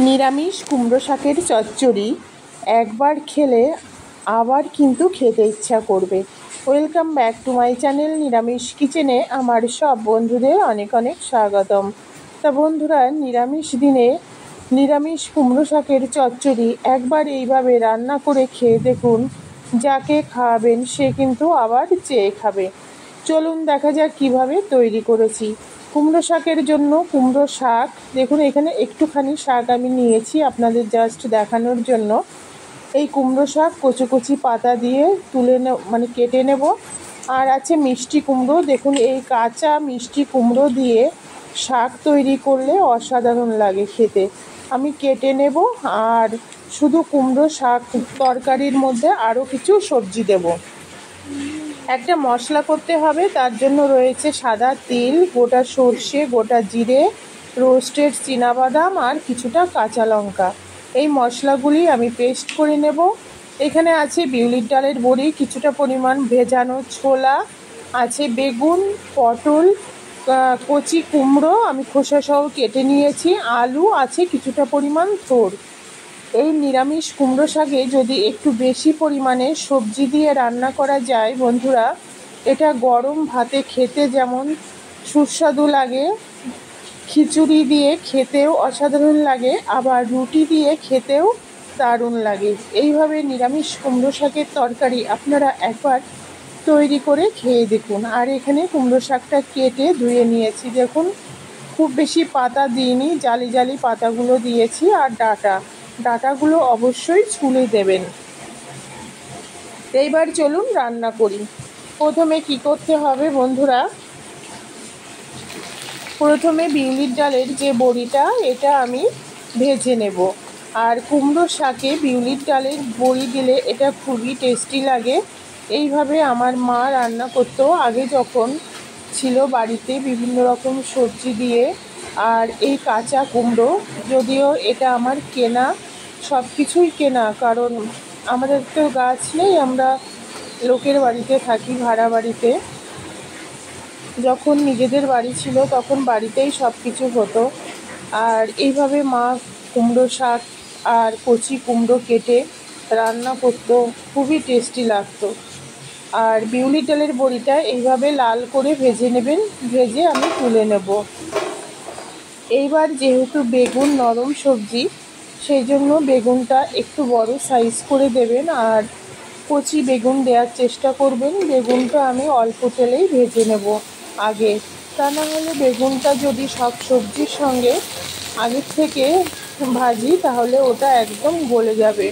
নিরামিষ কুমড়ো শাকের চচ্চড়ি একবার খেলে আবার কিন্তু খেতে ইচ্ছা করবে। Welcome back to my channel নিরামিষ কিচেনে আমার সব বন্ধুদের অনেক অনেক স্বাগতম। তা বন্ধুরা, নিরামিষ দিনে নিরামিষ কুমড়ো শাকের চচ্চড়ি একবার এইভাবে রান্না করে খেয়ে দেখুন, যাকে খাওয়াবেন সে কিন্তু আবার চেয়ে খাবে। চলুন দেখা যাক কিভাবে তৈরি করেছি। কুমড়ো শাকের জন্য কুমড়ো শাক দেখুন, এখানে একটুখানি শাক আমি নিয়েছি আপনাদের জাস্ট দেখানোর জন্য। এই কুমড়ো শাক কচি কচি পাতা দিয়ে কেটে নেব। আর আছে মিষ্টি কুমড়ো, দেখুন এই কাঁচা মিষ্টি কুমড়ো দিয়ে শাক তৈরি করলে অসাধারণ লাগে খেতে। আমি কেটে নেব আর শুধু কুমড়ো শাক তরকারির মধ্যে আরও কিছু সবজি দেব। একটা মশলা করতে হবে, তার জন্য রয়েছে সাদা তিল, গোটা সর্ষে, গোটা জিরে, রোস্টেড চীনাবাদাম আর কিছুটা কাঁচা লঙ্কা। এই মশলাগুলি আমি পেস্ট করে নেব। এখানে আছে বিউলির ডালের বড়ি, কিছুটা পরিমাণ ভেজানো ছোলা, আছে বেগুন, পটল, কচি কুমড়ো আমি খোসা সহ কেটে নিয়েছি, আলু আছে, কিছুটা পরিমাণ থোড়। এই নিরামিষ কুমড়ো শাকে যদি একটু বেশি পরিমাণে সবজি দিয়ে রান্না করা যায় বন্ধুরা, এটা গরম ভাতে খেতে যেমন সুস্বাদু লাগে, খিচুড়ি দিয়ে খেতেও অসাধারণ লাগে, আবার রুটি দিয়ে খেতেও দারুণ লাগে। এইভাবে নিরামিষ কুমড়ো শাকের তরকারি আপনারা একবার তৈরি করে খেয়ে দেখুন। আর এখানে কুমড়ো শাকটা কেটে ধুয়ে নিয়েছি, দেখুন খুব বেশি পাতা দিইনি, জালি জালি পাতাগুলো দিয়েছি। আর ডাঁটাগুলো অবশ্যই ছুলে দেবেন। এইবার চলুন রান্না করি। প্রথমে কি করতে হবে বন্ধুরা, প্রথমে বিউলির ডালের যে বড়িটা এটা আমি ভেজে নেব। আর কুমড়ো শাকে বিউলির ডালের বড়ি দিলে এটা খুবই টেস্টি লাগে। এইভাবে আমার মা রান্না করতো আগে যখন ছিল বাড়িতে, বিভিন্ন রকম সবজি দিয়ে। আর এই কাঁচা কুমড়ো, যদিও এটা আমার কেনা, সব কিছুই কেনা, কারণ আমাদের তো গাছ নেই, আমরা লোকের বাড়িতে থাকি, ভাড়া বাড়িতে। যখন নিজেদের বাড়ি ছিল তখন বাড়িতেই সব কিছু হতো। আর এইভাবে মা কুমড়ো শাক আর কচি কুমড়ো কেটে রান্না করতো, খুবই টেস্টি লাগতো। আর বিউলির ডালের বড়িটা এইভাবে লাল করে ভেজে নেবেন, ভেজে আমি তুলে নেব। এইবার যেহেতু বেগুন নরম সবজি, সেই জন্য বেগুনটা একটু বড় সাইজ করে দেবেন আর কচি বেগুন দেওয়ার চেষ্টা করবেন। বেগুনটা আমি অল্প তেলেই ভেজে নেব আগে, তা না হলে বেগুনটা যদি সব সবজির সঙ্গে আগের থেকে ভাজি তাহলে ওটা একদম গলে যাবে।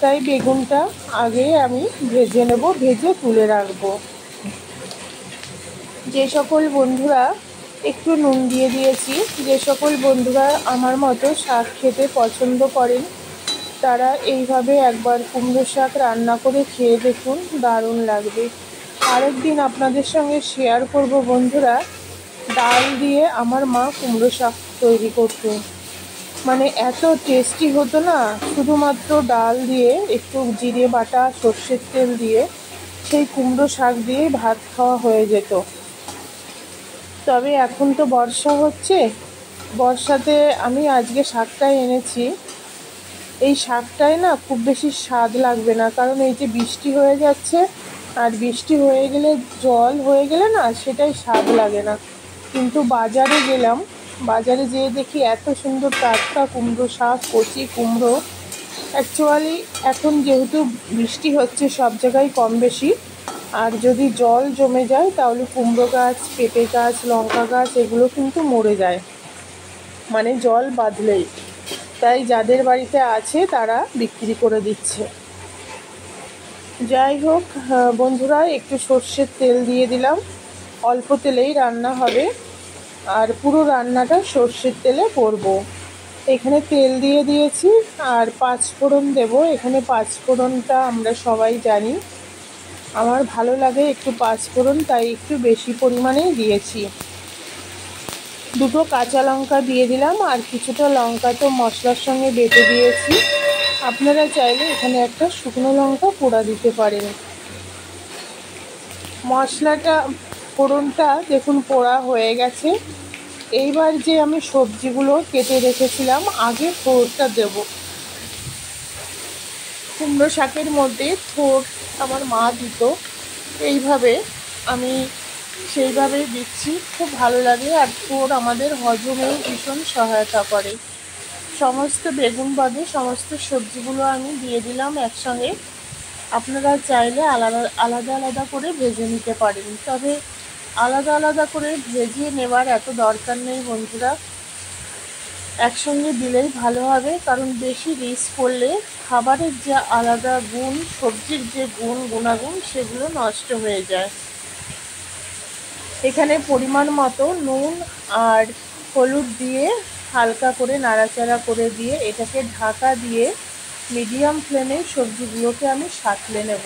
তাই বেগুনটা আগে আমি ভেজে নেব, ভেজে তুলে রাখবো। যে সকল বন্ধুরা, একটু নুন দিয়ে দিয়েছি, যে সকল বন্ধুরা আমার মতো শাক খেতে পছন্দ করেন তারা এইভাবে একবার কুমড়ো শাক রান্না করে খেয়ে দেখুন, দারুণ লাগবে। আরেকদিন আপনাদের সঙ্গে শেয়ার করব বন্ধুরা, ডাল দিয়ে আমার মা কুমড়ো শাক তৈরি করতো, মানে এত টেস্টি হতো না, শুধুমাত্র ডাল দিয়ে একটু জিরে বাটা সর্ষের তেল দিয়ে সেই কুমড়ো শাক দিয়ে ভাত খাওয়া হয়ে যেত। তবে এখন তো বর্ষা হচ্ছে, বর্ষাতে আমি আজকে শাকটাই এনেছি। এই শাকটায় না খুব বেশি স্বাদ লাগবে না, কারণ এই যে বৃষ্টি হয়ে যাচ্ছে, আর বৃষ্টি হয়ে গেলে জল হয়ে গেলে না সেটাই স্বাদ লাগে না। কিন্তু বাজারে গেলাম, বাজারে যেয়ে দেখি এত সুন্দর টাটকা কুমড়ো শাক, কচি কুমড়ো। অ্যাকচুয়ালি এখন যেহেতু বৃষ্টি হচ্ছে সব জায়গায় কম বেশি, আর যদি জল জমে যায় তাহলে কুমড়ো গাছ, পেঁপে গাছ, লঙ্কা গাছ এগুলো কিন্তু মরে যায়, মানে জল বাঁধলেই। তাই যাদের বাড়িতে আছে তারা বিক্রি করে দিচ্ছে। যাই হোক বন্ধুরা, একটু সর্ষের তেল দিয়ে দিলাম, অল্প তেলেই রান্না হবে আর পুরো রান্নাটা সর্ষের তেলে করব। এখানে তেল দিয়ে দিয়েছি আর পাঁচফোড়ন দেব। এখানে পাঁচফোড়নটা আমরা সবাই জানি, আমার ভালো লাগে একটু পাঁচফোড়ন, তাই একটু বেশি পরিমাণেই দিয়েছি। দুটো কাঁচা লঙ্কা দিয়ে দিলাম আর কিছুটা লঙ্কা তো মশলার সঙ্গে বেটে দিয়েছি। আপনারা চাইলে এখানে একটা শুকনো লঙ্কা পোড়া দিতে পারেন। মশলাটা, ফোড়নটা দেখুন পোড়া হয়ে গেছে। এইবার যে আমি সবজিগুলো কেটে রেখেছিলাম আগে থোড়টা দেব। কুমড়ো শাকের মধ্যে থোড় আমার মা দিত, এইভাবে আমি সেইভাবেই দিচ্ছি, খুব ভালো লাগে। আর থোড় আমাদের হজমেও ভীষণ সহায়তা করে। সমস্ত বেগুন বাদে সমস্ত সবজিগুলো আমি দিয়ে দিলাম একসঙ্গে। আপনারা চাইলে আলাদা আলাদা আলাদা করে ভেজে নিতে পারেন, তবে আলাদা আলাদা করে ভেজে নেওয়ার এত দরকার নেই বন্ধুরা, একসঙ্গে দিলেই ভালো হবে। কারণ বেশি রিচ করলে খাবারের যে আলাদা গুণ, সবজির যে গুণাগুণ সেগুলো নষ্ট হয়ে যায়। এখানে পরিমাণ মতো নুন আর হলুদ দিয়ে হালকা করে নাড়াচাড়া করে দিয়ে এটাকে ঢাকা দিয়ে মিডিয়াম ফ্লেমে সবজিগুলোকে আমি সাঁতলে নেব।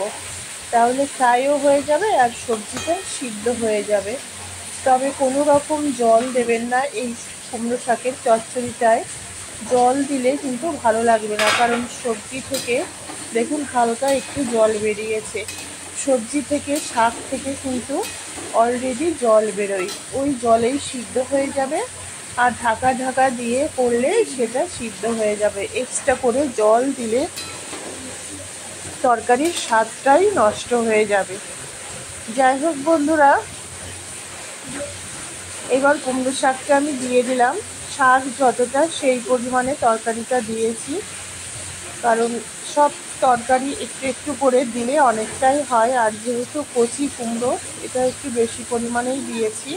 তাহলে ফ্রাইও হয়ে যাবে আর সবজিটা সিদ্ধ হয়ে যাবে। তবে কোনো রকম জল দেবেন না এই কুমড়ো শাকের চচ্চড়িটায়। জল দিলে কিন্তু ভালো লাগবে না, কারণ সবজি থেকে দেখুন হালকা একটু জল বেরিয়েছে। সবজি থেকে, শাক থেকে কিন্তু অলরেডি জল বেরোয়, ওই জলেই সিদ্ধ হয়ে যাবে। আর ঢাকা ঢাকা দিয়ে করলে সেটা সিদ্ধ হয়ে যাবে। এক্সট্রা করে জল দিলে তরকারির স্বাদটাই নষ্ট হয়ে যাবে। যাই হোক বন্ধুরা, এবার কুমড়ো শাকটা আমি দিয়ে দিলাম। শাক যতটা সেই পরিমাণে তরকারিটা দিয়েছি, কারণ সব তরকারি একটু একটু করে দিলে অনেকটাই হয়। আর যেহেতু কচি কুমড়ো, এটা একটু বেশি পরিমাণেই দিয়েছি।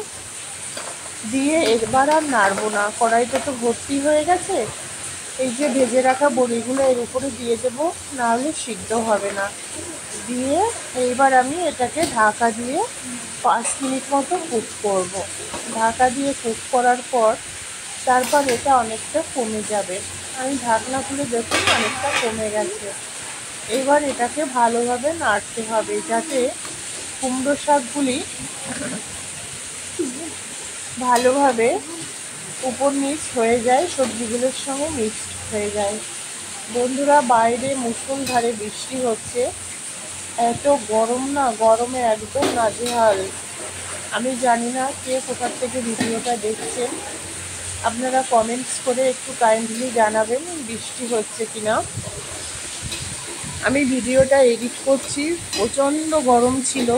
দিয়ে এবার আর নাড়বো না, কড়াইটা তো ভর্তি হয়ে গেছে। এই যে ভেজে রাখা বড়িগুলো এর উপরে দিয়ে দেবো, নাহলে সিদ্ধ হবে না। দিয়ে এইবার আমি এটাকে ঢাকা দিয়ে 5 মিনিট মতো কুক করব। ঢাকা দিয়ে কুক করার পর তারপর এটা অনেকটা কমে যাবে। আমি ঢাকনা খুলে দেখুন অনেকটা কমে গেছে। এবার এটাকে ভালোভাবে নাড়তে হবে, যাতে কুমড়ো শাকগুলি ভালোভাবে উপর নিচ হয়ে যায়, সবজিগুলোর সঙ্গে মিক্সড হয়ে যায়। বন্ধুরা, বাইরে মুষলধারে বৃষ্টি হচ্ছে, এত গরম না, গরমে একদম নাজেহাল। আমি জানি না কে কোথা থেকে ভিডিওটা দেখছেন, আপনারা কমেন্টস করে একটু কাইন্ডলি জানাবেন বৃষ্টি হচ্ছে কিনা। আমি ভিডিওটা এডিট করছি, প্রচণ্ড গরম ছিল।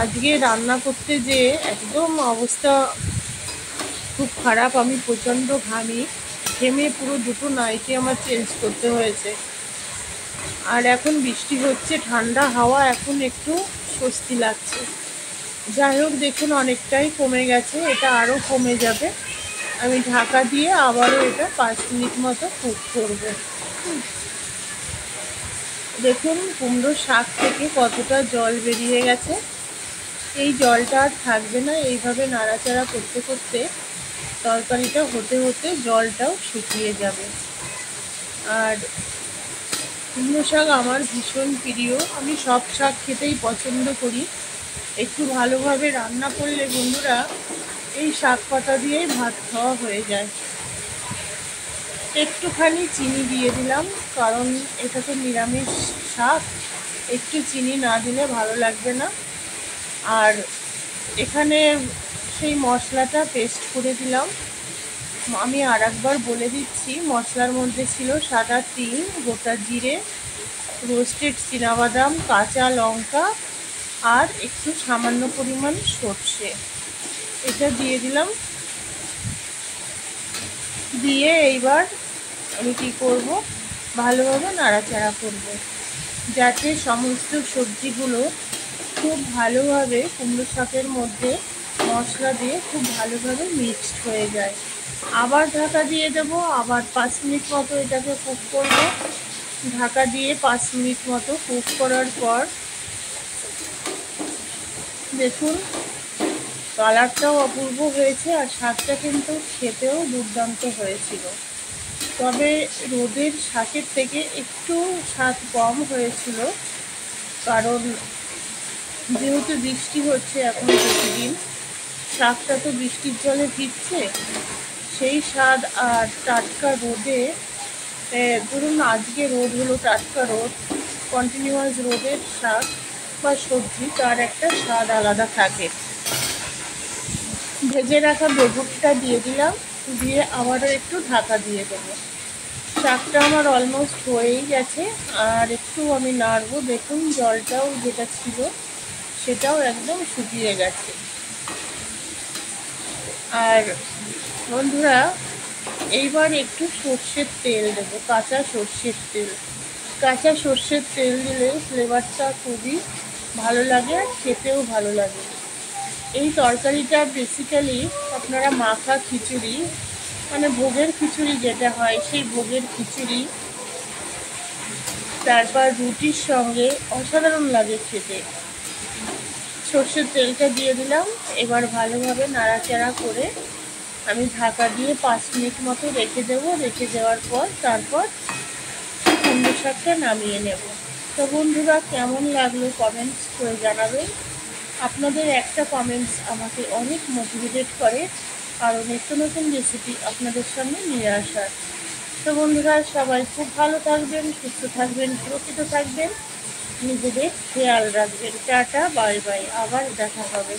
আজকে রান্না করতে যেয়ে একদম অবস্থা খুব খারাপ, আমি প্রচণ্ড ঘেমে পুরো দুটো নাইটি আমার চেঞ্জ করতে হয়েছে। আর এখন বৃষ্টি হচ্ছে, ঠান্ডা হাওয়া, এখন একটু স্বস্তি লাগছে। যাই হোক, দেখুন অনেকটাই কমে গেছে, এটা আরও কমে যাবে। আমি ঢাকা দিয়ে আবারও এটা 5 মিনিট মতো কুক করব। দেখুন কুমড়ো শাক থেকে কতটা জল বেরিয়ে গেছে। এই জলটা আর থাকবে না। এইভাবে নাড়াচাড়া করতে করতে তরকারিটা হতে হতে জলটাও শুকিয়ে যাবে। আর কুমড়ো শাক আমার ভীষণ প্রিয়, আমি সব শাক খেতেই পছন্দ করি। একটু ভালোভাবে রান্না করলে বন্ধুরা এই শাক পাতা দিয়েই ভাত খাওয়া হয়ে যায়। একটুখানি চিনি দিয়ে দিলাম, কারণ এটা তো নিরামিষ শাক, একটু চিনি না দিলে ভালো লাগবে না। আর এখানে সেই মশলাটা পেস্ট করে দিলাম। আমি আর একবার বলে দিচ্ছি, মশলার মধ্যে ছিল সাদা তিল, গোটা জিরে, রোস্টেড চীনাবাদাম, কাঁচা লঙ্কা আর একটু সামান্য পরিমাণ সর্ষে। এটা দিয়ে দিলাম। দিয়ে এইবার আমি কী করব, ভালোভাবে নাড়াচাড়া করব, যাতে সমস্ত সবজিগুলো খুব ভালোভাবে কুমড়ো শাকের মধ্যে মশলা দিয়ে খুব ভালোভাবে মিক্সড হয়ে যায়। আবার ঢাকা দিয়ে দেব, আবার 5 মিনিট মতো এটাকে কুক করব। ঢাকা দিয়ে 5 মিনিট মতো কুক করার পর দেখুন কালারটাও অপূর্ব হয়েছে, আর শাকটা কিন্তু খেতেও দুর্দান্ত হয়েছিল। তবে রোদের শাকের থেকে একটু স্বাদ কম হয়েছিল, কারণ যেহেতু বৃষ্টি হচ্ছে এখন প্রতিদিন, শাকটা তো বৃষ্টির জলে ভিজছে, সেই স্বাদ আর টাটকা রোদে, ধরুন আজকে রোদ হলো, টাটকা রোদ, কন্টিনিউয়াস রোদের শাক বা সবজি, তার একটা স্বাদ আলাদা থাকে। ভেজে রাখা বেগুনটা দিয়ে দিলাম, দিয়ে আবারও একটু ঢাকা দিয়ে দেবো। শাকটা আমার অলমোস্ট হয়েই গেছে, আর একটু আমি নাড়বো। দেখুন জলটাও যেটা ছিল সেটাও একদম শুকিয়ে গেছে। আর বন্ধুরা, এইবার একটু সর্ষের তেল দেবো, কাঁচা সর্ষের তেল। কাঁচা সর্ষের তেল দিলে ফ্লেভারটা খুবই ভালো লাগে, আর খেতেও ভালো লাগে। এই তরকারিটা বেসিক্যালি আপনারা মাখা খিচুড়ি, মানে ভোগের খিচুড়ি যেটা হয়, সেই ভোগের খিচুড়ি, তারপর রুটির সঙ্গে অসাধারণ লাগে খেতে। সর্ষের তেলটা দিয়ে দিলাম, এবার ভালোভাবে নাড়াচাড়া করে আমি ঢাকা দিয়ে 5 মিনিট মতো রেখে দেবো। রেখে দেওয়ার পর তারপর কুমড়ো শাকটা নামিয়ে নেব। তো বন্ধুরা, কেমন লাগলো কমেন্টস করে জানাবেন। আপনাদের একটা কমেন্টস আমাকে অনেক মোটিভেটেড করে আরও নিত্য নতুন রেসিপি আপনাদের সামনে নিয়ে আসার। তো বন্ধুরা, সবাই খুব ভালো থাকবেন, সুস্থ থাকবেন, সুরক্ষিত থাকবেন, নিজেদের খেয়াল রাখবেন। টাটা, বাই বাই, আবার দেখা হবে।